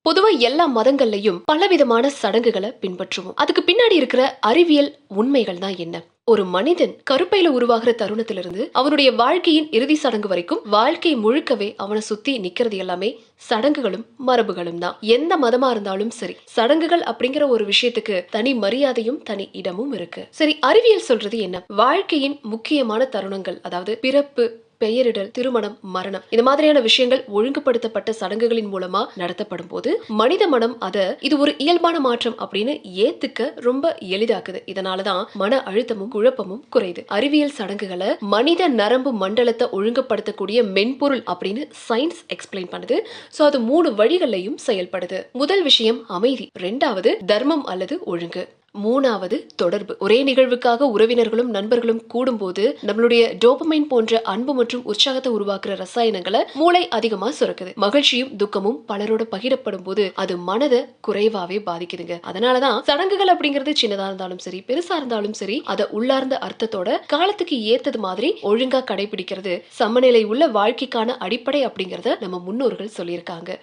பொதுவா எல்லா மதங்கள்லயும் பலவிதமான சடங்குகளை பின்பற்றுவோம். அதுக்கு பின்னாடி இருக்கிற அறிவியல் உண்மைகள் தான் என்ன? ஒரு மனிதன் கருப்பையில உருவாகிற தருணத்திலிருந்து அவனுடைய வாழ்க்கையின் இறுதி சடங்கு வரைக்கும் வாழ்க்கை முழுக்கவே அவனை சுத்தி நிக்கிறது எல்லாமே சடங்குகளும் மரபுகளும் தான். எந்த மதமா இருந்தாலும் சரி, சடங்குகள் அப்படிங்கிற ஒரு விஷயத்துக்கு தனி மரியாதையும் தனி இடமும் இருக்கு. சரி, அறிவியல் சொல்றது என்ன? வாழ்க்கையின் முக்கியமான தருணங்கள், அதாவது பிறப்பு, பெயரிடல், திருமணம், மரணம், இந்த மாதிரியான விஷயங்கள் ஒழுங்குபடுத்தப்பட்ட சடங்குகளின் மூலமா நடத்தப்படும் போது மனித மனம் இது ஒரு இயல்பான மாற்றம் அப்படின்னு ஏத்துக்க ரொம்ப எளிதாக்குது. இதனாலதான் மன அழுத்தமும் குழப்பமும் குறையுது. அறிவியல் சடங்குகளை மனித நரம்பு மண்டலத்தை ஒழுங்குபடுத்தக்கூடிய மென்பொருள் அப்படின்னு சயின்ஸ் எக்ஸ்பிளைன் பண்ணுது. சோ அது 3 வழிகள்லயும் செயல்படுது. முதல் விஷயம் அமைதி, 2வது தர்மம் அல்லது ஒழுங்கு, 3வது தொடர்பு. ஒரே நிகழ்வுக்காக உறவினர்களும் நண்பர்களும் கூடும்போது நம்மளுடைய டோபமைன் போன்ற அன்பு மற்றும் உற்சாகத்தை உருவாக்குற ரசாயனங்களை மூளை அதிகமா சுரக்குது. மகிழ்ச்சியும் துக்கமும் பலரோட பகிரப்படும் போது அது மனதை குறைவாவே பாதிக்குதுங்க. அதனாலதான் சடங்குகள் அப்படிங்கிறது சின்னதா இருந்தாலும் சரி, பெருசா இருந்தாலும் சரி, அதை உள்ளார்ந்த அர்த்தத்தோட காலத்துக்கு ஏத்தது மாதிரி ஒழுங்கா கடைபிடிக்கிறது சமநிலை உள்ள வாழ்க்கைக்கான அடிப்படை அப்படிங்கறத நம்ம முன்னோர்கள் சொல்லியிருக்காங்க.